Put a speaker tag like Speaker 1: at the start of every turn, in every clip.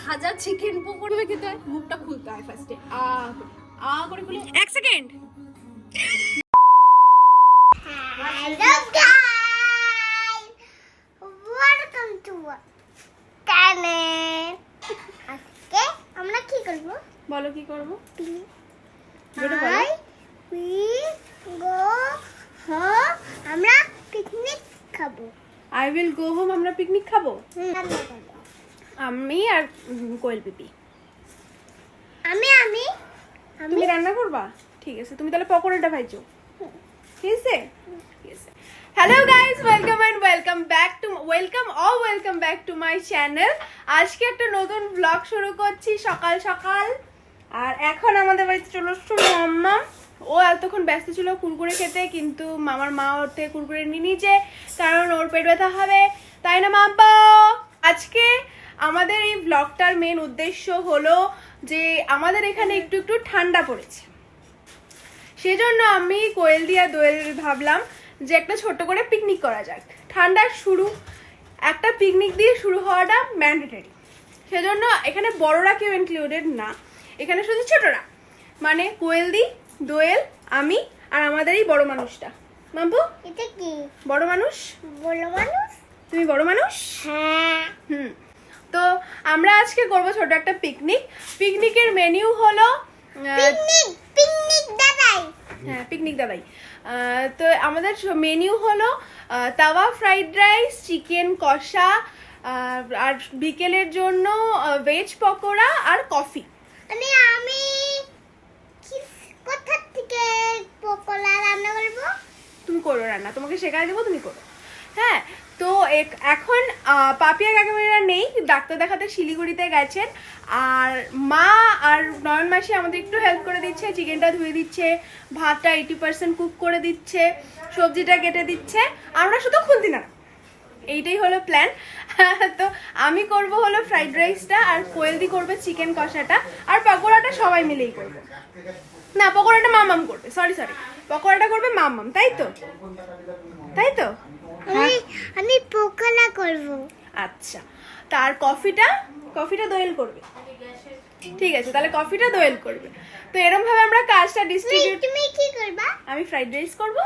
Speaker 1: ভাজা চিকেন পকোড়া খেতে হয়, মুখটা খুলতে হয় ফার্স্টে। আ করে খুলে 1 second.
Speaker 2: Hello guys, welcome to our channel. আজকে আমরা কি করব?
Speaker 1: বলো কি করব?
Speaker 2: We go home. আমরা পিকনিক খাবো।
Speaker 1: I will go home, আমরা পিকনিক খাবো। আমি আর কোয়েল পিপি।
Speaker 2: আমি
Speaker 1: তুমি রান্না করবা? ঠিক আছে, তুমি তাহলে পকোড়াটা ভাইছো। ঠিক আছে? ঠিক আছে। Hello guys, welcome back to my channel. আজকে একটা নতুন ব্লগ শুরু করছি সকাল সকাল। আর এখন আমাদের বাড়িতে চলে আসছে মাম্মা। ও এতক্ষণ ব্যস্ত ছিল কুরকুরে খেতে, কিন্তু মামার মা ওর থেকে কুরকুরে নিয়ে নিয়েছে, কারণ ওর পেট ব্যথা হবে, তাই না মাম্পা? আজকে আমাদের এই ব্লগটার মেন উদ্দেশ্য হলো যে আমাদের এখানে একটু একটু ঠান্ডা পড়েছে, সেজন্য আমি কোয়েল দিয়া দোয়েল ভাবলাম যে একটা ছোট করে পিকনিক করা যাক। ঠান্ডার শুরু, একটা পিকনিক দিয়ে শুরু হওয়াটা ম্যান্ডেটরি, সেজন্য এখানে বড়রা কেউ ইনক্লুডেড না, এখানে শুধু ছোটরা, মানে কোয়েল দি, দোয়েল, আমি আর আমাদের এই বড় মানুষটা। মাম্পু,
Speaker 2: এটা কি?
Speaker 1: বড় মানুষ?
Speaker 2: বড় মানুষ?
Speaker 1: তুমি বড় মানুষ?
Speaker 2: হ্যাঁ।
Speaker 1: তো আমরা আজকে করবো ছোট একটা পিকনিক। পিকনিকের মেনু হলো
Speaker 2: পিকনিক দাদাই।
Speaker 1: হ্যাঁ, পিকনিক দাদাই। তো আমাদের মেনু হলো তাওয়া ফ্রাইড রাইস, চিকেন কষা, আর বিকেলের জন্য ভেজ পকোড়া আর কফি।
Speaker 2: আমি কোথা থেকে পকোড়া রান্না করবো?
Speaker 1: তুমি করো রান্না, তোমাকে শেখাই দেবো, তুমি করো। হ্যাঁ, তো এখন পাপিয়া কাকিমারা নেই, ডাক্তার দেখাতে শিলিগুড়িতে গেছেন, আর মা আর নয়ন মাসি আমাদের একটু হেল্প করে দিচ্ছে, চিকেনটা ধুয়ে দিচ্ছে, ভাতটা 80% কুক করে দিচ্ছে, সবজিটা কেটে দিচ্ছে, আমরা শুধু খুন্তি না। এইটাই হলো প্ল্যান। তো আমি করব হলো ফ্রাইড রাইসটা, আর কোয়েলদি করবে চিকেন কষাটা, আর পকোড়াটা সবাই মিলেই করবে। না, পকোড়াটা মামাম করবে, সরি পকোড়াটা করবে মামাম, তাই তো?
Speaker 2: আমি পকোড়া করব।
Speaker 1: আচ্ছা, তার কফিটা দোয়েল করবে। ঠিক আছে, তাহলে কফিটা দোয়েল করবে। তো এরকম ভাবে আমরা কাজটা ডিস্ট্রিবিউট।
Speaker 2: তুমি কি করবা?
Speaker 1: আমি ফ্রাইড রাইস করব।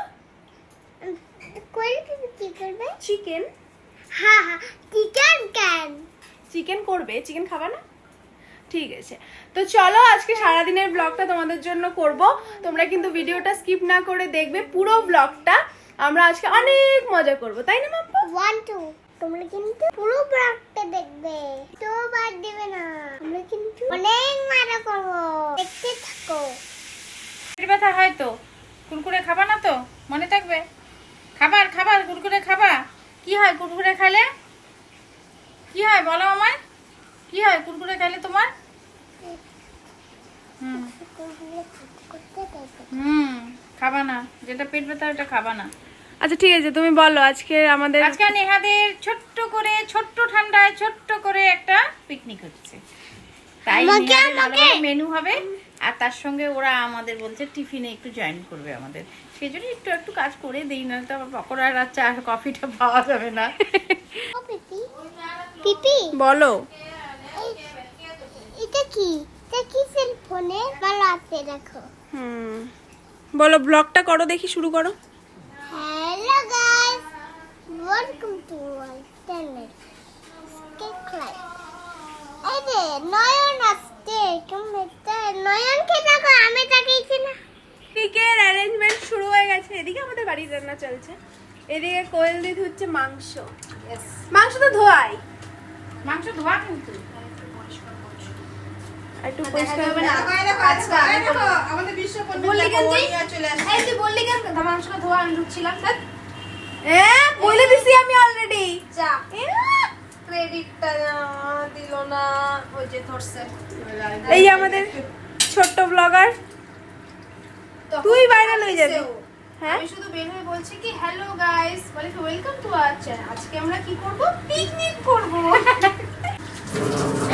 Speaker 2: কোয়েল কি করবে?
Speaker 1: চিকেন।
Speaker 2: হ্যাঁ,
Speaker 1: চিকেন করবে। চিকেন খাবা না? ঠিক আছে, তো চলো আজকে সারাদিনের ব্লগটা তোমাদের জন্য করব। তোমরা কিন্তু ভিডিওটা স্কিপ না করে দেখবে পুরো ব্লগটা। আমরা আজকে অনেক মজা করব, তাই না মাম্পা?
Speaker 2: 1 2 তোমরা কিন্তু পুরো ব্লগটা দেখবে, তো বাদ দিবে না। আমরা কিন্তু অনেক মজা করব, দেখতে থাকো।
Speaker 3: পেট ব্যথা হয় তো, কুরকুরে খাবা না তো? মনে থাকবে, খাবার কুরকুরে খাবা। কি হয় কুরকুরে খাইলে? কি হয় বলো আমায়, কি হয় কুরকুরে খাইলে তোমার? খাবা না, যেটা পেট ব্যথা ওটা খাবা না।
Speaker 1: আচ্ছা ঠিক আছে, তুমি বলো আজকে
Speaker 3: নেহাদের ছোট্ট ঠান্ডায় ছোট্ট করে একটা পিকনিক হচ্ছে, তাই মেনু হবে, আর তার সঙ্গে ওরা আমাদের বলছে টিফিনে একটু জয়েন করবে আমাদের, সেই জন্য একটু কাজ করে দেই, না তো আবার পকোড়া আর চা আর কফিটা পাওয়া যাবে না।
Speaker 2: পিপি
Speaker 1: বলো,
Speaker 2: এটা কি সেল ফোনে ভালো আছে, দেখো।
Speaker 1: বলো, ব্লগটা করো, দেখি, শুরু করো।
Speaker 2: Hello guys, welcome to my channel. Subscribe. এই যে নয়ন আসছে, নয়নকে দেখো, আমি তাকিয়েছি না।
Speaker 1: পিকের অ্যারেঞ্জমেন্ট শুরু হয়ে গেছে। এদিকে আমাদের বাড়ির রান্না চলছে, এদিকে কোয়েল দিদি হচ্ছে মাংস। মাংস তো ধোয়াই,
Speaker 3: মাংস ধোয়া কিন্তু
Speaker 1: একটু পরিষ্কার হবে না।
Speaker 3: আজকে আমাদের বিশ্ব
Speaker 1: বললি কেন তুই?
Speaker 3: এই তুই বললি কেন মাংসটা ধোয়া আমি ঢুকছিলাম?
Speaker 1: বলে দিছি আমি অলরেডি।
Speaker 3: যা ক্রেডিটটা দিল না, ওই যে ধরছে।
Speaker 1: এই আমাদের ছোট্ট ব্লগার, তুই ভাইরাল হয়ে যাবি। হ্যাঁ,
Speaker 3: আমি শুধু বের হয়ে বলছি কি হ্যালো গাইস, বলে কি ওয়েলকাম টু আওয়ার চ্যানেল। আজকে আমরা কি করব? পিকনিক করব।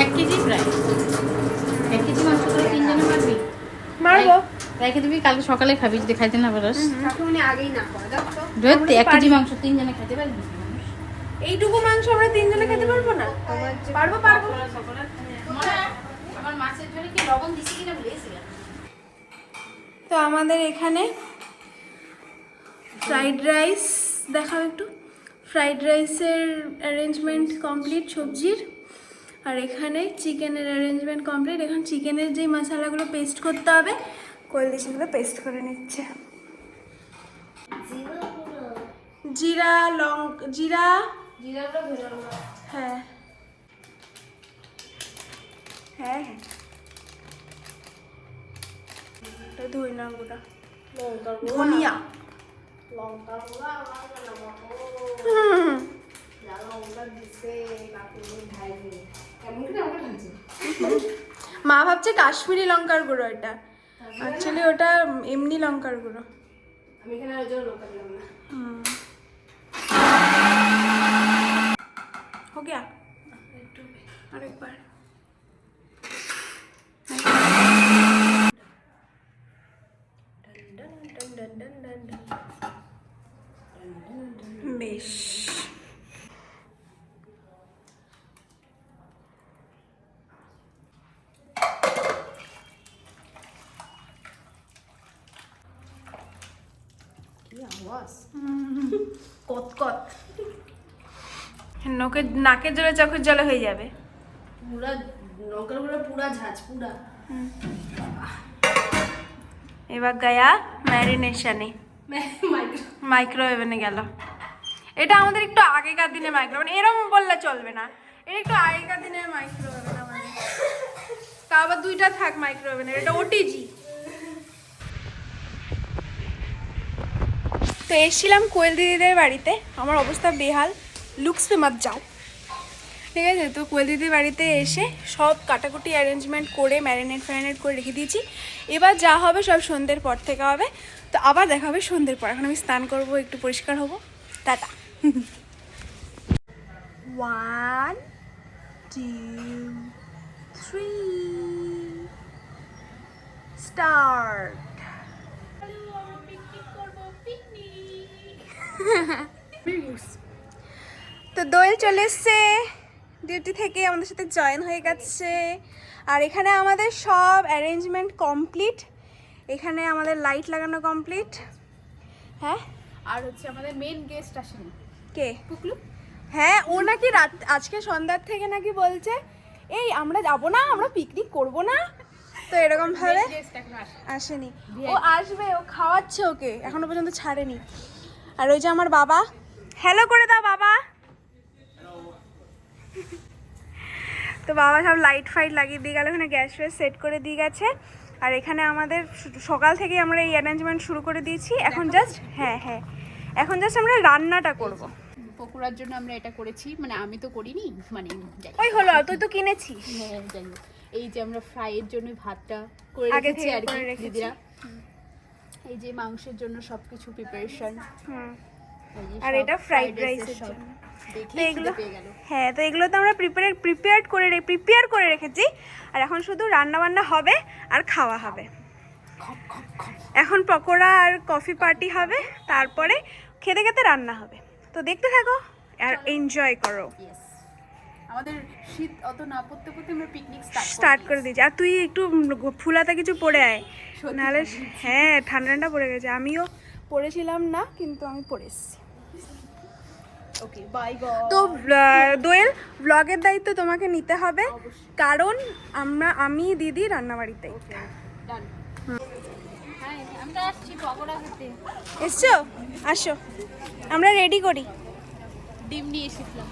Speaker 3: 1 কেজি প্রায় 1 কেজি মাংস করে 3 জনে মারবি?
Speaker 1: মারবো।
Speaker 3: রেখে দিবি, কালকে সকালে খাবি যদি খাইতে না পারস।
Speaker 1: কাকুমনি আগেই না করে দাও তো।
Speaker 3: ধরতে 1 কেজি মাংস 3 জনে খেতে পারবি?
Speaker 1: এইটুকু মাংস আমরা 3 জনে খেতে পারবো না? পারবো।
Speaker 3: আমার মাছের ঝোলে কি লবণ দিছি কিনা ভুলে গেছি।
Speaker 1: তো আমাদের এখানে ফ্রাইড রাইস দেখাও একটু। ফ্রাইড রাইসের অ্যারেঞ্জমেন্ট কমপ্লিট সবজির, আর এখানে চিকেনের অ্যারেঞ্জমেন্ট কমপ্লিট। এখন চিকেনের যেই মশলাগুলো পেস্ট করতে হবে কোয়েল সেগুলো পেস্ট করে নিচ্ছে। জিরা জিরা হ্যাঁ হ্যাঁ হ্যাঁ ধনিয়া গুঁড়া, ধনিয়া, মা ভাবছে কাশ্মীরি লঙ্কার গুঁড়ো, এটা অ্যাকচুয়ালি ওটা এমনি লঙ্কার গুঁড়ো। আমি এখানে हो गया আরেকবার। বেশ কত নাকের জলে চোখের জলে হয়ে যাবে
Speaker 3: পুরা লঙ্কার গুঁড়ো, পুরা ঝাঁজ পুরা।
Speaker 1: এবার গায়া ম্যারিনেশনে মাইক্রোওয়েভে গেল। এটা আমাদের একটু আগেকার দিনের মাইক্রোওয়েভ, এরকম বললে চলবে না, এটা একটু আগেকার দিনের মাইক্রোওয়েভ আমাদের। তা আবার দুইটা থাক মাইক্রোওয়েভের, এটা ওটিজি। তো এসেছিলাম কোয়েল দিদিদের বাড়িতে, আমার অবস্থা বেহাল, লুকস পে মত যাও, ঠিক আছে। তো কোয়েল দিদির বাড়িতে এসে সব কাটাকুটি অ্যারেঞ্জমেন্ট করে ম্যারিনেট করে রেখে দিয়েছি। এবার যা হবে সব সন্ধ্যের পর থেকে হবে। তো আবার দেখা হবে সন্ধ্যের পর। এখন আমি স্নান করব, একটু পরিষ্কার হব। টাটা। 1 2 3 স্টার্ট। তো দোয়েল চলে এসছে ডিউটি থেকে, আমাদের সাথে জয়েন হয়ে গেছে। আর এখানে আমাদের সব অ্যারেঞ্জমেন্ট কমপ্লিট, এখানে আমাদের লাইট লাগানো কমপ্লিট। হ্যাঁ,
Speaker 3: আর হচ্ছে আমাদের মেন গেস্ট আসেনি,
Speaker 1: কে?
Speaker 3: পুকলু।
Speaker 1: হ্যাঁ, ও নাকি রাত আজকে সন্ধ্যার থেকে নাকি বলছে এই আমরা যাব না, আমরা পিকনিক করব না। তো এরকম ভাবে আসেনি, ও আসবে, ও খাওয়াচ্ছে ওকে, এখনো পর্যন্ত ছাড়েনি। আর ওই যে আমার বাবা, হ্যালো করে দাও বাবা। তো বাবা সব লাইট ফাইট লাগিয়ে দিয়ে গেল, এখানে গ্যাস ফ্যাস সেট করে দিয়ে গেছে। আর এখানে আমাদের সকাল থেকেই আমরা এই অ্যারেঞ্জমেন্ট শুরু করে দিয়েছি। এখন জাস্ট এখন জাস্ট আমরা রান্নাটা করব।
Speaker 3: পকোড়ার জন্য আমরা এটা করেছি, মানে আমি তো করিনি, মানে
Speaker 1: ওই হলো, তুই তো কিনেছিস।
Speaker 3: হ্যাঁ যাই হোক, এই যে আমরা ফ্রাইয়ের জন্য ভাতটা করে রেখেছি আর কি দিদিরা। এই যে মাংসের জন্য সবকিছু প্রিপারেশন,
Speaker 1: আর এটা ফ্রাইড রাইসের জন্য। তো এগুলো হ্যাঁ, তো এগুলো তো আমরা প্রিপেয়ার করে রেখেছি। আর এখন শুধু রান্না বান্না হবে আর খাওয়া হবে। এখন পকোড়া আর কফি পার্টি হবে, তারপরে খেতে খেতে রান্না হবে। তো দেখতে থাকো আর এনজয় করো।
Speaker 3: আমাদের শীত অত না পড়তে আমরা পিকনিক
Speaker 1: স্টার্ট করে দিয়েছি। আর তুই একটু ফুলাতে কিছু পরে আয়, নাহলে হ্যাঁ ঠান্ডা পড়ে গেছে। আমিও পরেছিলাম না, কিন্তু আমি পরে এসেছি।
Speaker 3: Okay bye.
Speaker 1: তো দোয়েল, ব্লগের দায়িত্ব তোমাকে নিতে হবে, কারণ আমি দিদি রান্নাবাড়িতে এসছো। আসো, আমরা রেডি করি।
Speaker 3: ডিম নিয়ে এসেছিলাম,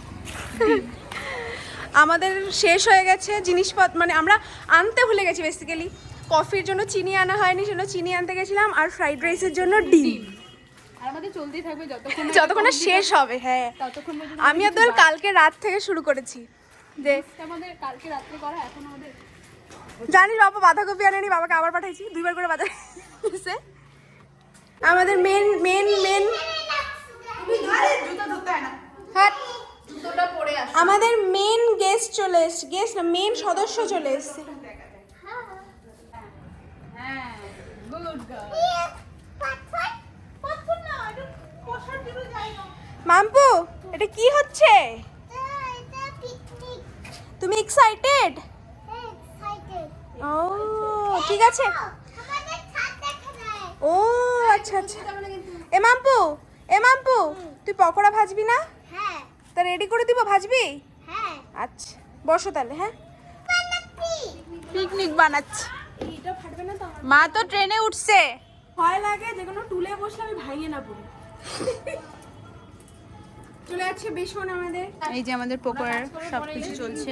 Speaker 1: আমাদের শেষ হয়ে গেছে জিনিসপত্র, মানে আমরা আনতে ভুলে গেছি বেসিক্যালি। কফির জন্য চিনি আনা হয়নি, সেজন্য চিনি আনতে গেছিলাম। আর ফ্রাইড রাইসের জন্য ডিম।
Speaker 3: আর আমাদের চলতেই থাকবে
Speaker 1: যতক্ষণ না শেষ হবে। হ্যাঁ, আমি আর দোয়েল কালকে রাত থেকে শুরু করেছি। যে
Speaker 3: আমাদের কালকে রাত্রে করা, এখন আমাদের
Speaker 1: জানিস বাবা বাঁধাকপি আনেনি, বাবাকে আবার পাঠাইছি 2 বার করে বাজার গেছে। আমাদের মেন আমাদের মেন গেস্ট চলে এসছে, গেস্ট না মেন সদস্য চলে এসছে। মাম্পু, এটা কি হচ্ছে? তুমি এক্সাইটেড? ঠিক আছে।
Speaker 2: আমাদের ছাদ দেখা যায়।
Speaker 1: ও আচ্ছা আচ্ছা। এ মাম্পু তুই পকোড়া ভাজবি না?
Speaker 2: হ্যাঁ
Speaker 1: তা রেডি করে দিব, ভাজবি?
Speaker 2: হ্যাঁ
Speaker 1: আচ্ছা বসো তাহলে। হ্যাঁ
Speaker 2: বানাচ্ছি।
Speaker 1: পিকনিক বানাচ্ছি। এটা ফাটবে না তো? মা তো ট্রেনে উঠছে। ভয় লাগে যে কোনো টুলে বসলে আমি ভাঙিয়ে না পড়ি। চলে যাচ্ছে বেসন আমাদের। এই যে আমাদের পকোড়ার সবকিছু চলছে।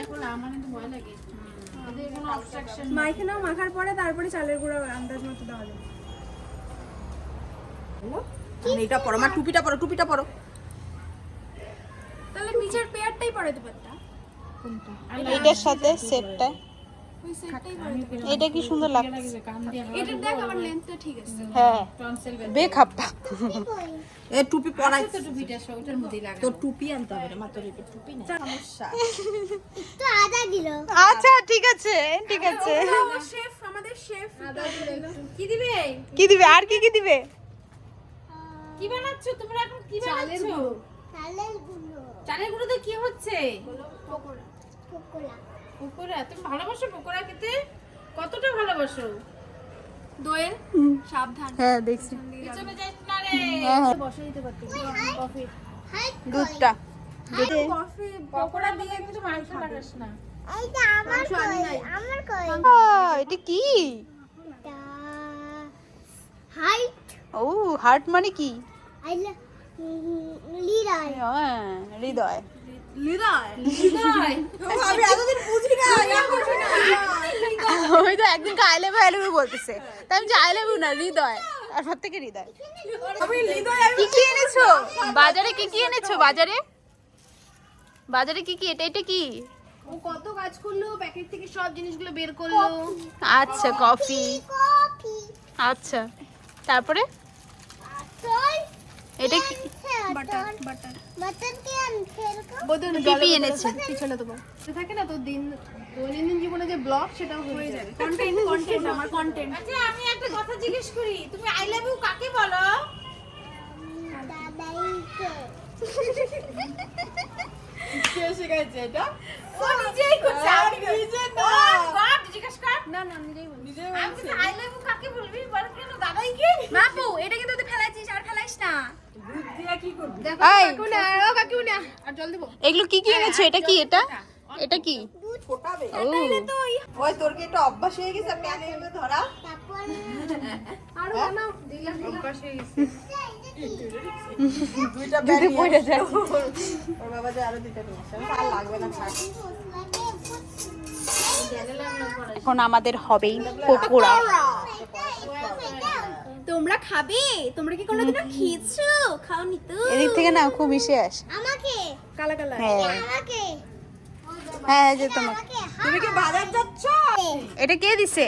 Speaker 1: মাইখানাও মাখার পরে তারপরে চালের গুঁড়ো আন্দাজ মতো দেওয়া যাবে।
Speaker 3: এটা পরো, আমার টুপিটা পরো।
Speaker 1: তাহলে নিচের পেয়ারটাই পরাতে পারতা।
Speaker 4: এইটার সাথে সেটটা
Speaker 1: ওই সেটটাই পরাতে পারতা।
Speaker 4: এটা কি সুন্দর লাগছে।
Speaker 1: এটা দেখ আমার লেন্থটা ঠিক আছে।
Speaker 4: হ্যাঁ বেখাপ্পা।
Speaker 3: এ টুপি পরাই তো, টুপিটা ওটার মধ্যেই লাগা। তোর টুপি আনতে হবে না, মা তোর এটা টুপি না। সমস্যা।
Speaker 2: একটু আদা দিল।
Speaker 4: আচ্ছা ঠিক আছে ঠিক আছে।
Speaker 1: শেফ আমাদের শেফ
Speaker 3: কি দিবে?
Speaker 4: কি দিবে আর কি কি দিবে?
Speaker 3: কি বানাচ্ছো তোমরা এখন? কি বানাচ্ছো?
Speaker 2: চালের গুঁড়ো।
Speaker 3: চালের গুঁড়োতে কি হচ্ছে?
Speaker 1: পকোড়া।
Speaker 2: পকোড়া।
Speaker 3: পকোড়া। তুমি ভালোবাসো পকোড়া খেতে? কতটা ভালোবাসো?
Speaker 1: দোয়েল সাবধান।
Speaker 4: হ্যাঁ দেখছি।
Speaker 3: পিছনে যাইস না রে।
Speaker 4: হ্যাঁ হ্যাঁ
Speaker 3: বসে দিতে পারতে কফি।
Speaker 2: হাই
Speaker 4: দুধটা
Speaker 1: কফি
Speaker 3: পকোড়া দিয়ে কিন্তু মাংস লাগাস না।
Speaker 2: এইটা আমার কই। আমার কই।
Speaker 4: এটা কি?
Speaker 2: এটা হাইট
Speaker 4: ও হার্ট মানে কি?
Speaker 2: আইলা লিরাই।
Speaker 4: হ্যাঁ হৃদয়।
Speaker 1: লিদায়।
Speaker 3: আমি এতদিন বুঝি না।
Speaker 4: ওই তো একদিন আই লাভ ইউ বলতেছে, তাই আমি যে আই লাভ ইউ না হৃদয়, তারপর থেকে হৃদয়।
Speaker 1: আমি লিদায়
Speaker 4: কি কি এনেছো বাজারে? কি কি এনেছো বাজারে? বাজারে কি কি? এটা কি?
Speaker 1: ও কত কাজ করলো, প্যাকেট থেকে সব জিনিসগুলো বের করলো।
Speaker 4: আচ্ছা কফি।
Speaker 2: কফি।
Speaker 4: আচ্ছা তারপরে
Speaker 2: তোর
Speaker 4: এটা কি?
Speaker 1: বাটার বাটার
Speaker 2: বাটার কি আনছে এরকম?
Speaker 1: বদন
Speaker 4: কি কি এনেছে?
Speaker 1: পিছনে তোমার সে থাকে না তো দৈনন্দিন জীবনে যে ব্লগ সেটাও হয়ে যাবে। কন্টেন্ট আমার কন্টেন্ট।
Speaker 3: আচ্ছা আমি একটা কথা জিজ্ঞেস করি, তুমি আই লাভ ইউ কাকে বলো?
Speaker 2: দাদাইকে।
Speaker 1: কে শিখাইছে এটা?
Speaker 3: ও নিজেই করছে।
Speaker 1: আর
Speaker 3: আমি
Speaker 1: নিজে না।
Speaker 3: গড জিজ্ঞেস কর।
Speaker 1: না না নিজেই বল। নিজেই
Speaker 3: আমি
Speaker 1: বলছে।
Speaker 3: তো আই লাভ ইউ কাকে বলবি? বল কেন দাদাইকে?
Speaker 1: বাপু এটা কিন্তু তুই ফেলাইছিস, আর ফেলাইস না।
Speaker 3: কি করবি?
Speaker 1: দেখো
Speaker 4: এই।
Speaker 1: কাকু না, ও কাকু না। আর জল দেবো।
Speaker 4: এগুলো কি কি এনেছো? এটা কি? এটা কি?
Speaker 3: ফোটাবে।
Speaker 4: ও
Speaker 3: ওই তোর কি একটা অভ্যাস হয়ে গেছে প্যানের মধ্যে ধরা?
Speaker 2: তারপর
Speaker 1: আর বানাও দিলাম
Speaker 3: অভ্যাস হয়ে গেছে।
Speaker 2: এটা কি?
Speaker 3: দুইটা
Speaker 4: যদি পড়ে যায়।
Speaker 3: ওর বাবা যে আরো দুইটা নিয়ে আসে। আর লাগবে না থাক।
Speaker 4: এখন আমাদের হবেই পকোড়া।
Speaker 1: তোমরা খাবে? তোমরা কি কোনোদিনও খেয়েছো? খাওনি তো?
Speaker 4: এদিক থেকে না খুব মিশে আসে।
Speaker 2: আমাকে
Speaker 1: কালা কালা।
Speaker 4: হ্যাঁ
Speaker 2: আমাকে
Speaker 4: হ্যাঁ যে তোমাকে।
Speaker 2: আমাকে
Speaker 3: তুমি কি বাজার যাচ্ছ?
Speaker 4: এটা কে দিছে?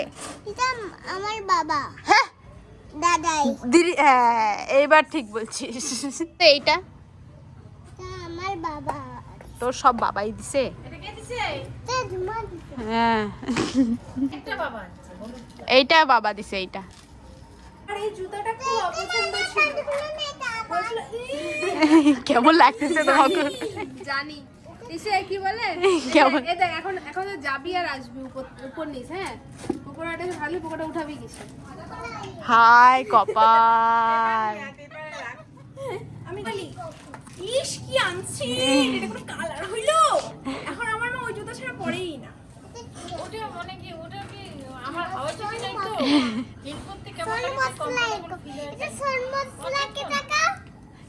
Speaker 2: এটা আমার বাবা
Speaker 4: হ্যাঁ
Speaker 2: দাদাই।
Speaker 4: দিদি হ্যাঁ এইবার ঠিক বলছিস। তো এইটা
Speaker 2: এটা আমার বাবা।
Speaker 4: তোর সব বাবাই দিছে।
Speaker 3: এটা কে দিছে?
Speaker 2: এটা ঝুমা দিছে।
Speaker 4: হ্যাঁ
Speaker 3: একটা বাবা আছে।
Speaker 4: এইটা বাবা দিছে এইটা।
Speaker 1: আর এই জুতাটা খুব অপছন্দ ছিল। বলছিল,
Speaker 4: কেমন লাগতেছে তোমাকে?
Speaker 1: জানি এসে কি বলে
Speaker 4: কেমন?
Speaker 1: এ দেখ এখন এখন তো যাবি আর আসবি উপর নিস। হ্যাঁ পকোড়াটা ভালো, পকোড়া উঠাবি কিছু।
Speaker 4: হাই কপাল।
Speaker 1: আমি খালি ইস কি আনছি, এটা কোনো কালার হইলো। এখন আমার না ওই জুতা ছাড়া পরেই না।
Speaker 3: ওটা মানে কি ওটা কি আমার হাওয়া ঠিক নাই তো? এরপর থেকে কেমন
Speaker 2: সোন
Speaker 3: লাগে
Speaker 2: মশলা এরকম। এটা সোন মশলা কি টাকা?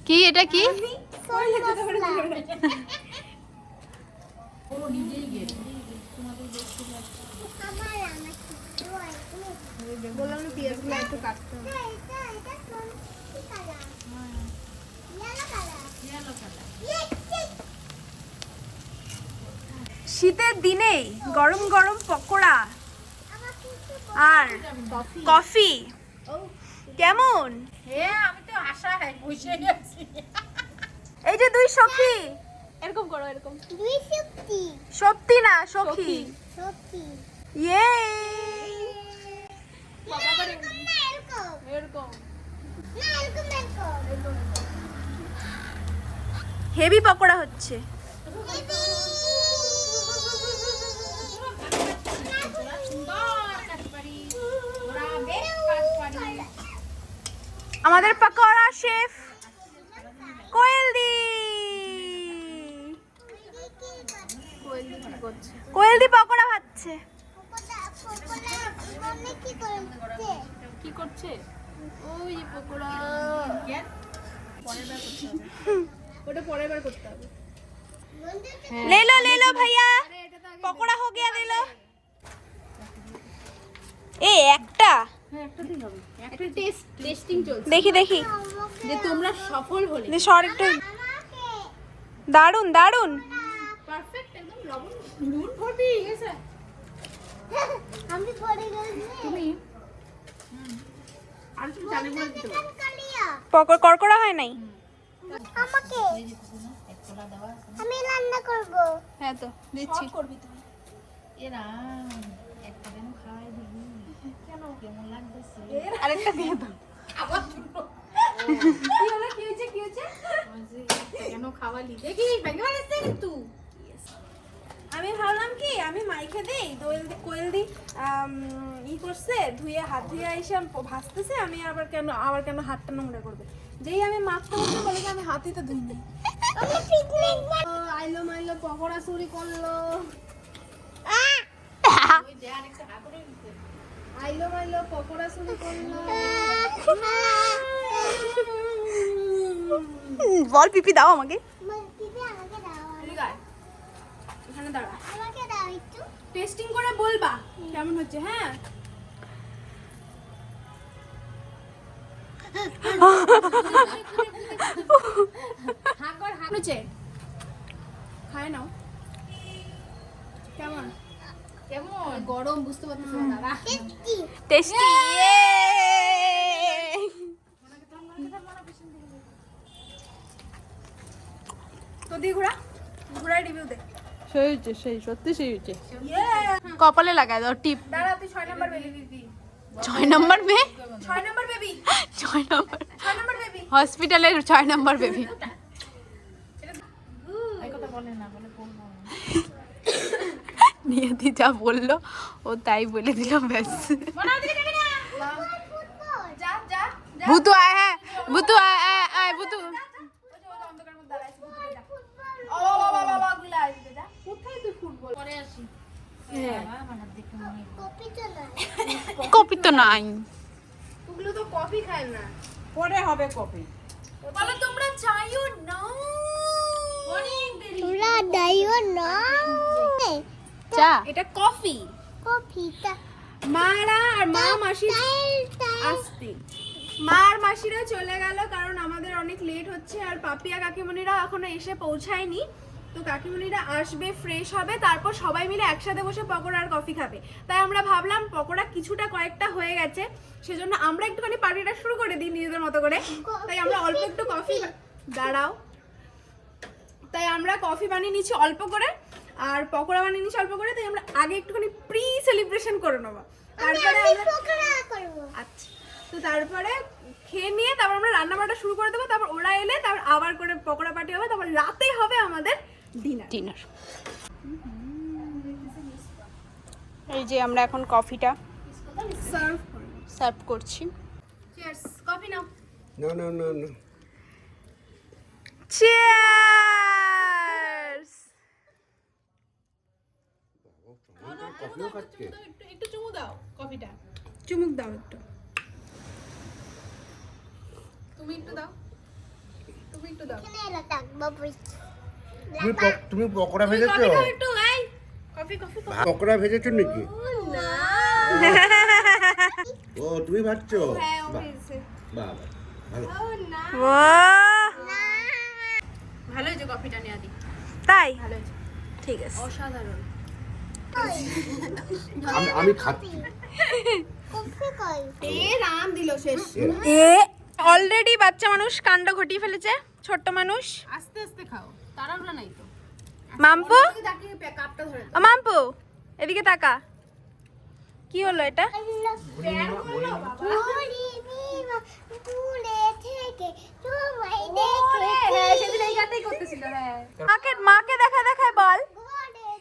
Speaker 4: কি এটা কি?
Speaker 2: সোন মশলা।
Speaker 3: ও নিজেই গেল।
Speaker 2: আমার আমার কি হয়?
Speaker 1: বললাম না পেঁয়াজগুলো একটু কাটতে হবে।
Speaker 2: এটা সোন কি colour? Yellow colour.
Speaker 3: Yellow colour.
Speaker 1: শীতের দিনে গরম গরম পকোড়া
Speaker 2: আমার কিছু
Speaker 1: আর কফি কেমন?
Speaker 3: হ্যাঁ আমি তো আশায় বসে আছি।
Speaker 1: এই যে দুই সখী, এরকম করো এরকম।
Speaker 2: দুই শক্তি।
Speaker 1: সত্যি না সখী।
Speaker 2: শক্তি।
Speaker 1: ইয়ে
Speaker 2: এরকম না এরকম।
Speaker 1: এরকম
Speaker 2: না এরকম এরকম।
Speaker 1: হেভি পকোড়া হচ্ছে।
Speaker 3: সুন্দর কাটপারি।
Speaker 1: আমাদের পকোড়া শেফ কোয়েল দি। কোয়েল দি পকোড়া ভাজছে। কি করছে? ওই যে পকোড়া। ওটা পরের বার করতে হবে। ले लो भैया पकोड़ा हो गया ले लो। ए একটা
Speaker 4: একটা টেস্টিং চলছে
Speaker 1: দেখি দেখি
Speaker 4: যে তোমরা সফল হলে।
Speaker 1: যে সর একটু দারুন দারুন।
Speaker 4: পারফেক্ট একদম লবণ নুন ভর্তি গেছে।
Speaker 2: আমি পড়ে গেছি
Speaker 4: তুমি আর একটু জানে বলে দিতে পারো।
Speaker 1: পকোড়া করকরা হয় নাই।
Speaker 2: আমাকে আমি রান্না করব।
Speaker 1: হ্যাঁ তো দিচ্ছি।
Speaker 2: করবি তুই?
Speaker 3: এরা একটা কেন খাওয়াই দিবি কেন কেমন লাগতেছে
Speaker 1: আরেকটা দিয়ে দাও।
Speaker 4: কি হলো কি হয়েছে কেন খাওয়ালি দেখি ভেঙে ফেলেছে কিন্তু।
Speaker 1: আমি ভাবলাম কি আমি মাইকে দেই কোয়েল দি ই করছে ধুয়ে হাত ধুয়ে এসে ভাজতেছে আমি আবার কেন হাতটা নোংরা করবে। যেই আমি মাখতে বলতে বলে যে আমি হাতই তো ধুইনি।
Speaker 2: আমি পিকনিক
Speaker 1: আইলো মাইলো পকোড়া চুরি করলো।
Speaker 3: ওই যে আরেকটা হাত ধরে নিতে
Speaker 1: আইলো মাইলো পকোড়া চুরি করলো। বল পিপি দাও আমাকে।
Speaker 2: আমাকে দাও
Speaker 1: এখানে দাঁড়া।
Speaker 2: আমাকে দাও একটু।
Speaker 1: টেস্টিং করে বলবা কেমন হচ্ছে। হ্যাঁ হচ্ছে খায় নাও। কেমন
Speaker 3: কেমন
Speaker 4: গরম বুঝতে পারতেছ না দাদা।
Speaker 2: Tasty
Speaker 1: tasty. তো দি ঘোড়ায় রিভিউ দে। কপালে লাগায় দাও টিপ। দাঁড়া তুই 6 নাম্বার বেবি।
Speaker 4: 6 নম্বর মে
Speaker 1: 6 নাম্বার বেবি
Speaker 4: 6 নম্বর
Speaker 1: 6 নাম্বার বেবি।
Speaker 4: হসপিটালের 6 নম্বর বেবি।
Speaker 3: এই কথা বলে না বলে বলবো
Speaker 4: নিয়তি যা বললো ও তাই বলে দিল ব্যাস।
Speaker 1: যা যা যা।
Speaker 4: ভুতু আয় হ্যাঁ ভুতু আয় আয় আয় ভুতু।
Speaker 1: ওই যে অন্ধকার মধ্যে দাঁড়াইছে ভূতরে যা। ও বাবা গুলা আসবে যা। কোথায় তুই ফুটবল?
Speaker 3: পরে আসি আমার দেখে মনে হয়
Speaker 2: কপি তো না
Speaker 4: কপি তো নাই।
Speaker 1: ওগুলো তো কফি খায় না।
Speaker 3: পরে হবে কপি
Speaker 1: বলো তোমরা চাইও না।
Speaker 2: তোরা দাইও না
Speaker 4: চা
Speaker 1: এটা কফি।
Speaker 2: কপিটা
Speaker 1: মারা আর মা মাসি আসতে মা আর মাসিরা চলে গেল কারণ আমাদের অনেক লেট হচ্ছে আর পাপিয়া কাকিমণিরা এখনো এসে পৌঁছায়নি। তো কাকিমণিরা আসবে ফ্রেশ হবে তারপর সবাই মিলে একসাথে বসে পকোড়া আর কফি খাবে। তাই আমরা ভাবলাম পকোড়া কিছুটা কয়েকটা হয়ে গেছে সেজন্য আমরা একটুখানি পার্টিটা শুরু করে দিই নিজেদের মতো করে। তাই আমরা অল্প একটু কফি দাঁড়াও তাই আমরা কফি বানিয়ে নিচ্ছি অল্প করে আর পকোড়া বানিয়ে নিচ্ছি অল্প করে। তাই আমরা আগে একটুখানি প্রি সেলিব্রেশন করে নেবো তারপরে আমরা
Speaker 2: পকোড়া করব।
Speaker 1: আচ্ছা তো তারপরে খেয়ে নিয়ে তারপর আমরা রান্না বান্না শুরু করে দেবো। তারপর ওরা এলে তারপর আবার করে পকোড়া পার্টি হবে। তারপর রাতে হবে আমাদের ডিনার। এই যে আমরা এখন কফিটা সার্ভ করছি। চিয়ার্স কফি নাও।
Speaker 5: No.
Speaker 1: চিয়ার্স।
Speaker 5: কফিও খাচ্ছে।
Speaker 1: একটু চুমু দাও কফিটা। চুমুক দাও একটু। তুমি একটু দাও।
Speaker 2: এখানে এলা থাকবো বই
Speaker 5: তুমি পকোড়া ভেজেছো?
Speaker 1: কফি দাও একটু এই কফি
Speaker 5: পকোড়া ভেজেছো নাকি?
Speaker 2: না
Speaker 5: ও তুমি ভাজছো?
Speaker 1: হ্যাঁ ও
Speaker 5: বাহ,
Speaker 1: হয়েছে।
Speaker 5: বাহ, ভালো।
Speaker 1: ভালো হয়েছে কফিটা নিয়ে আদি। তাই ভালো হয়েছে। ঠিক আছে অসাধারণ।
Speaker 5: আমি খাচ্ছি।
Speaker 2: কফি কই
Speaker 1: এ রাম দিল শেষ। এ অলরেডি বাচ্চা মানুষ কাণ্ড ঘটিয়ে ফেলেছে। ছোট্ট মানুষ
Speaker 4: আস্তে আস্তে খাও তাড়াহুড়া নাই তো।
Speaker 1: মাম্পু
Speaker 4: কাপটা ধরে
Speaker 1: মাম্পু এদিকে তাকা। কি হলো এটা?
Speaker 2: দূরে থেকে তোমায় দেখে
Speaker 1: মাকে দেখায় বল।
Speaker 2: ঘরে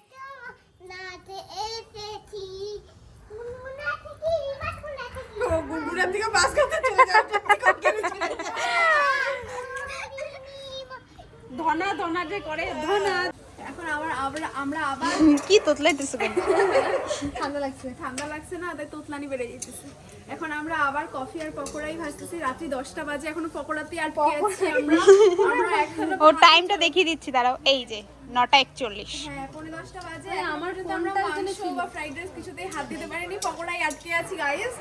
Speaker 2: নাচে এসেছি গুনগুনা থেকে
Speaker 1: দূরের থেকে বাস করতে চলে যাও ধনা ধনা যে করে ধনা। এখন আমরা আবার
Speaker 4: কি তোতলাইতেছো কেন?
Speaker 1: ঠান্ডা লাগছে না, তাই তোতলানি বেড়ে যেতেছে। এখন আমরা আবার কফি আর পকোড়াই ভাজতেছি। রাত্রি 10টা বাজে, এখনো পকোড়াতে আর আছি আমরা এখনো।
Speaker 4: ও টাইমটা দেখিয়ে দিচ্ছি, দাঁড়াও। এই যে 9:41।
Speaker 1: হ্যাঁ, 10:45 বাজে। আমার কিন্তু আমরা মাংস বা ফ্রাইড রাইস কিছুতেই হাত দিতে পারিনি, পকোড়াই আটকে আছি গাইস।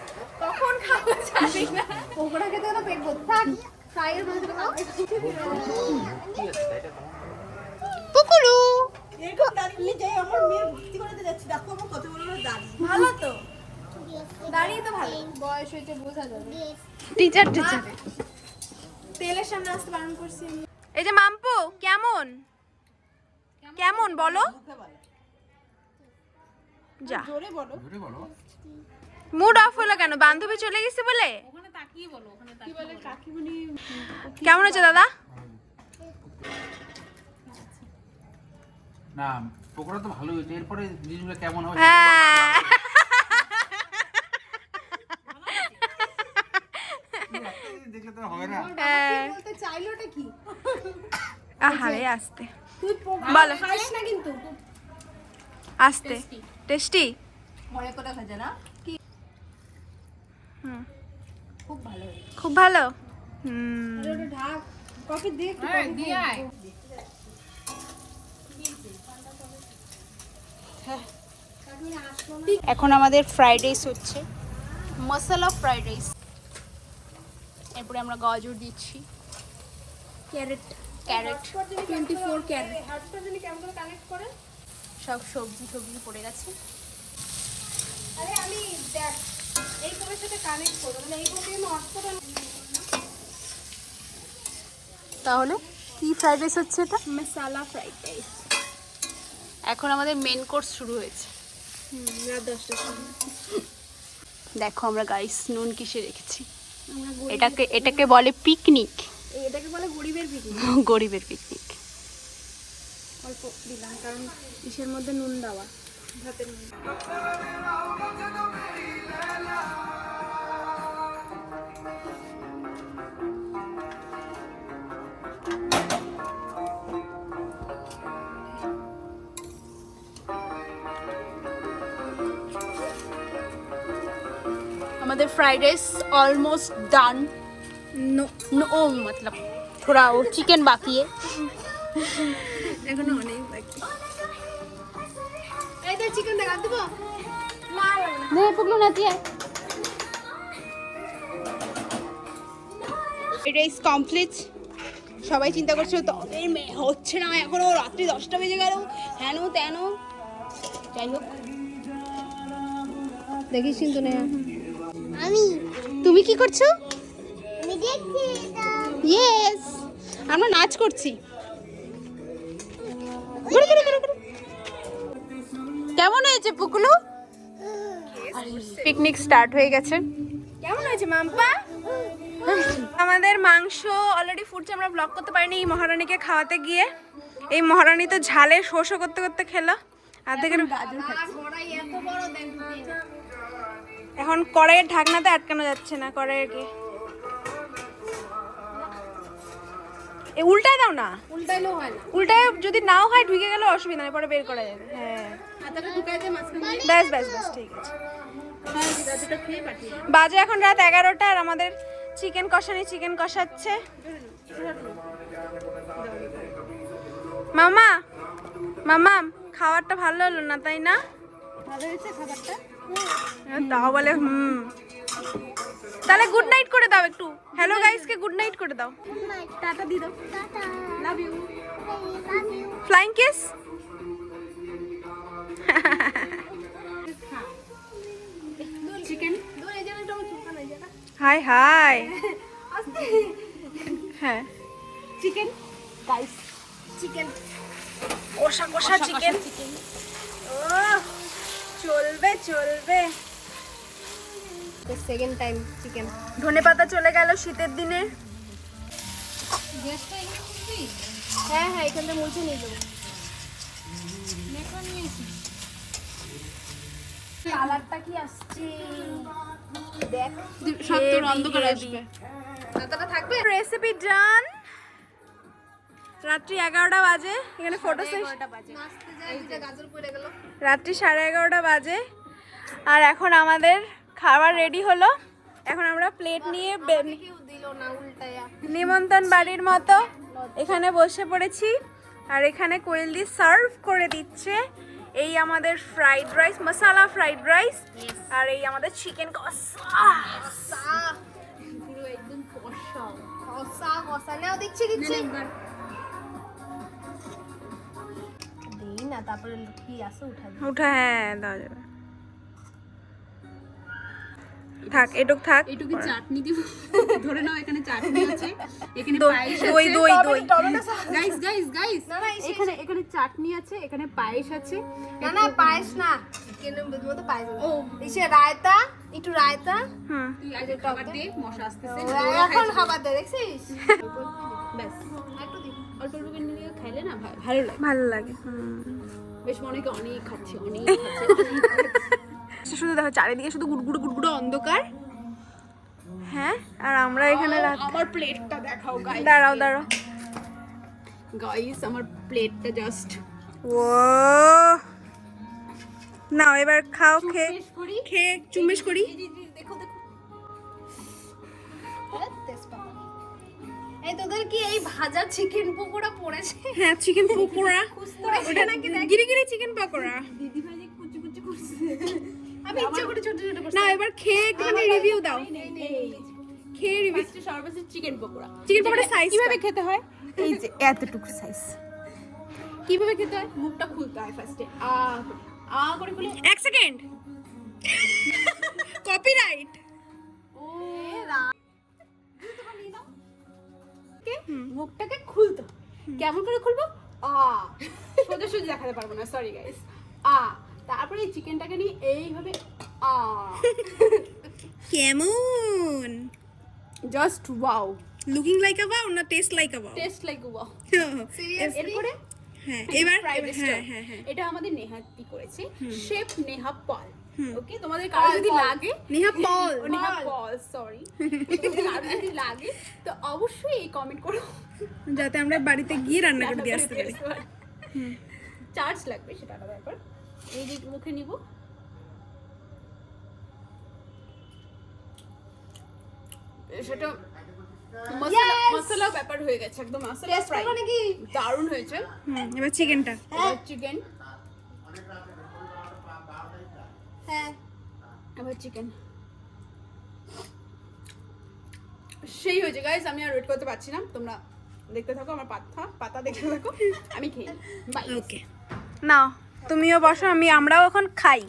Speaker 1: কখন খাবো জানি না। পকোড়া খেতে তো পেট ভর্তি থাক। ফ্রাইয়ের মধ্যে খাবো।
Speaker 4: পুকুলু
Speaker 1: ভালো তো, দাঁড়িয়ে তো ভালো। বয়স হয়েছে বোঝা যাবে।
Speaker 4: টিচার
Speaker 1: তেলের সামনে আসতে বারণ করছি আমি।
Speaker 4: এই যে মাম্পু কেমন কেমন বলো, যা
Speaker 5: জোরে বলো।
Speaker 4: মুড অফ হলো কেন? বান্ধবী চলে গেছে বলে?
Speaker 3: ওখানে তাকিয়ে বলো, ওখানে তাকিয়ে
Speaker 4: কেমন হচ্ছে দাদা?
Speaker 6: না পকোড়া তো ভালো হয়েছে, এরপরে জিনিসগুলো কেমন হবে
Speaker 4: হ্যাঁ
Speaker 6: দেখলে তো হবে না।
Speaker 1: বলতে চাইলো ওটা কি?
Speaker 4: আহারে আস্তে
Speaker 1: তুই
Speaker 4: বলো।
Speaker 1: খাইস না কিন্তু।
Speaker 4: আস্তে টেস্টি।
Speaker 3: মনে করে খাজে না
Speaker 4: খুব ভালো। হুম
Speaker 1: ওটা ঢাক। কফি দে একটু।
Speaker 3: হ্যাঁ দিয়ে আয়।
Speaker 4: এখন আমাদের ফ্রাইড রাইস হচ্ছে, মশলা ফ্রাইড রাইস। এরপরে আমরা গাজর দিচ্ছি,
Speaker 1: ক্যারেট
Speaker 4: ক্যারেট,
Speaker 1: 24 ক্যারেট। হাতটা যদি কেমন করে কানেক্ট করে?
Speaker 4: সব সবজি পড়ে গেছে।
Speaker 1: আরে আমি দেখ এই কোণের সাথে কানেক্ট করব, মানে এই কোণে আমি হটস্পট
Speaker 4: তাহলে কি ফ্রাইড রাইস হচ্ছে এটা?
Speaker 1: মশলা ফ্রাইড রাইস।
Speaker 4: এখন আমাদের মেন কোর্স শুরু হয়েছে।
Speaker 1: রাত 10টার সময়।
Speaker 4: দেখো আমরা গাইস নুন কিসে রেখেছি। এটাকে বলে পিকনিক,
Speaker 1: এটাকে বলে গরিবের পিকনিক।
Speaker 4: গরিবের পিকনিক।
Speaker 1: অল্প দিলাম কারণ ইসের মধ্যে নুন দেওয়া, ভাতের মধ্যে।
Speaker 4: আমাদের fried rice almost done.
Speaker 1: No
Speaker 4: no ओ मतलब थोड़ा और चिकन बाकी है।
Speaker 1: এখনো অনেক বাকি। এই তো চিকেন দেখা দিব না।
Speaker 4: दे पकड़ो ना दिया। Fried rice complete. সবাই চিন্তা করছে তো হচ্ছে না, এখনো রাত্রি 10টা বেজে গেল, হেন তেন। যাই হোক দেখিস কিন্তু না।
Speaker 2: আমি
Speaker 4: তুমি কি করছো?
Speaker 2: আমি দেখছি এটা।
Speaker 4: ইয়েস আমরা নাচ করছি। ঘুরে ঘুরে ঘুরে ঘুরে। কেমন হয়েছে পুকুলু? পিকনিক স্টার্ট হয়ে গেছে।
Speaker 1: কেমন হয়েছে মাম্পা? আমাদের মাংস অলরেডি ফুটছে, আমরা ব্লগ করতে পারিনি এই মহারানীকে খাওয়াতে গিয়ে। এই মহারানী তো ঝালে শোষো করতে করতে খেলো। আর দেখে এখন কড়াইয়ের ঢাকনাতে আটকানো যাচ্ছে না কড়াইয়ের। উল্টায় দাও না। উল্টাইলেও হয় না। উল্টায় যদি নাও হয় ঢুকে গেলে অসুবিধা নেই, পরে বের করা যাবে। হ্যাঁ ব্যাস ব্যাস ব্যাস ঠিক আছে। বাজে এখন রাত 11টা আর আমাদের চিকেন কষাচ্ছে। মামা মামা খাবারটা ভালো হলো না তাই না? ভালো হয়েছে খাবারটা? তাও বলে তাহলে গুড নাইট করে দাও একটু। হ্যালো গাইসকে গুড নাইট করে দাও। টাটা দি দাও।
Speaker 2: Tata.
Speaker 1: Love you.
Speaker 2: Love you.
Speaker 1: Flying kiss. Chicken hi hi. হ্যাঁ চিকেন গাইস, চিকেন কষা কষা চিকেন। চলবে চলবে। Second time chicken. ধনেপাতা চলে গেল শীতের দিনে। হ্যাঁ হ্যাঁ এখান থেকে মুছে নিয়ে যাবো। কালারটা কি আসছে?
Speaker 4: সত্তর অন্ধকার আসবে।
Speaker 1: রেসিপি ডান। রাত্রি 11টা বাজে, এখানে ফটো সেশন। রাত্রি 11:30 বাজে, আর এখন আমাদের খাবার রেডি হলো। এখন আমরা প্লেট নিয়ে নিমন্ত্রণ বাড়ির মতো এখানে বসে পড়েছি, আর এখানে কোয়েল দি সার্ভ করে দিচ্ছে। এই আমাদের ফ্রাইড রাইস, মশালা ফ্রাইড রাইস, আর এই আমাদের চিকেন কষা।
Speaker 4: পুরো একদম কষা।
Speaker 1: কষা কষা নাও, দিচ্ছি দিচ্ছি।
Speaker 2: দিই না, তারপরে কি আসে উঠাবি।
Speaker 1: উঠা, হ্যাঁ দেওয়া যাবে। থাক, এটুক থাক।
Speaker 4: এটুকু চাটনি দিব, ধরে নাও এখানে চাটনি আছে, এখানে পায়েস
Speaker 1: দই
Speaker 4: আছে।
Speaker 1: দই দই।
Speaker 4: গাইস গাইস গাইস, এখানে এখানে চাটনি আছে, এখানে পায়েস আছে।
Speaker 2: না না, পায়েস না, চিকেনের মতো পায়েস। ও ইসে রায়তা, একটু রায়তা।
Speaker 1: হুম,
Speaker 4: তুই আগে খাবার দে, মশা আসতেছে।
Speaker 2: এখন খাবার দে, দেখছিস?
Speaker 4: ব্যাস
Speaker 2: একটু দিই।
Speaker 4: অল্প অল্প করে নিয়ে খাইলে না ভালো লাগে।
Speaker 1: ভালো লাগে। হুম,
Speaker 4: বেশ মনে হয় অনেক খাচ্ছে, অনেক খাচ্ছে।
Speaker 1: শুধু দেখো চারিদিকে শুধু গুড়গুড়ো গুড়গুড়ো অন্ধকার। হ্যাঁ, আর আমরা এখানে
Speaker 4: আমার প্লেটটা দেখাও গাইস।
Speaker 1: দাঁড়াও দাঁড়াও।
Speaker 4: গাইস আমার প্লেটটা জাস্ট
Speaker 1: ও নাও, এবার খাও, খেয়ে
Speaker 4: করি।
Speaker 1: খেয়ে চুম্বেশ করি।
Speaker 4: দেখো দেখো,
Speaker 2: এই তোদের কি এই ভাজা চিকেন পকোড়া পড়েছে?
Speaker 1: হ্যাঁ, চিকেন পকোড়া, ওটা গিরি গিরি চিকেন পকোড়া।
Speaker 4: দিদি ভাই কুচি কুচি করছে।
Speaker 2: আমি ইচ্ছা করে ছোট ছোট করছি।
Speaker 1: না, এবার খেয়ে একটুখানি রিভিউ দাও। খেয়ে রিভিউ।
Speaker 4: ফার্স্টে সর্বশেষ chicken pakora.
Speaker 1: Chicken pakora size
Speaker 4: কিভাবে খেতে হয়? এই যে এতটুকু সাইজ। কিভাবে খেতে হয়? মুখটা খুলতে হয় ফার্স্টে। আ করে খুলে।
Speaker 1: 1 সেকেন্ড। কপিরাইট।
Speaker 4: মুখটাকে খুলতে হয়। কেমন করে খুলবো? সোজা সোজা দেখাতে পারবো না, সরি গাইস। তারপরে এই চিকেনটাকে নিয়ে এইভাবে
Speaker 1: কেমন?
Speaker 4: Just wow,
Speaker 1: looking like a wow না taste like a wow?
Speaker 4: Taste like wow. এরপরে
Speaker 1: হ্যাঁ, এবার
Speaker 4: ফ্রাইড রাইস।
Speaker 1: হ্যাঁ হ্যাঁ হ্যাঁ।
Speaker 4: এটা আমাদের নেহাতি করেছে, শেফ নেহা পল। ওকে, তোমাদের কারো যদি লাগে,
Speaker 1: নেহা পল।
Speaker 4: নেহা পল, সরি, কারো যদি লাগে তো অবশ্যই এই কমেন্ট করো,
Speaker 1: যাতে আমরা বাড়িতে গিয়ে রান্না করে দিয়ে আসতে পারি।
Speaker 4: চার্জ লাগবে, সেটা আলাদা ব্যাপার। এই যে মুখে নিব, সেটা মশলা মশলা ব্যাপার হয়ে গেছে, একদম মশলা ফ্রাই,
Speaker 2: নাকি?
Speaker 4: দারুণ হয়েছে।
Speaker 1: এবার চিকেনটা।
Speaker 4: চিকেন,
Speaker 2: হ্যাঁ,
Speaker 4: আবার চিকেন সেই হয়েছে গাইস। আমি আর ওয়েট করতে পারছি না, তোমরা দেখতে থাকো, আমার পাতা দেখতে থাকো, আমি খেয়ে বাই।
Speaker 1: ওকে, নাও তুমিও বসো, আমরাও এখন খাই।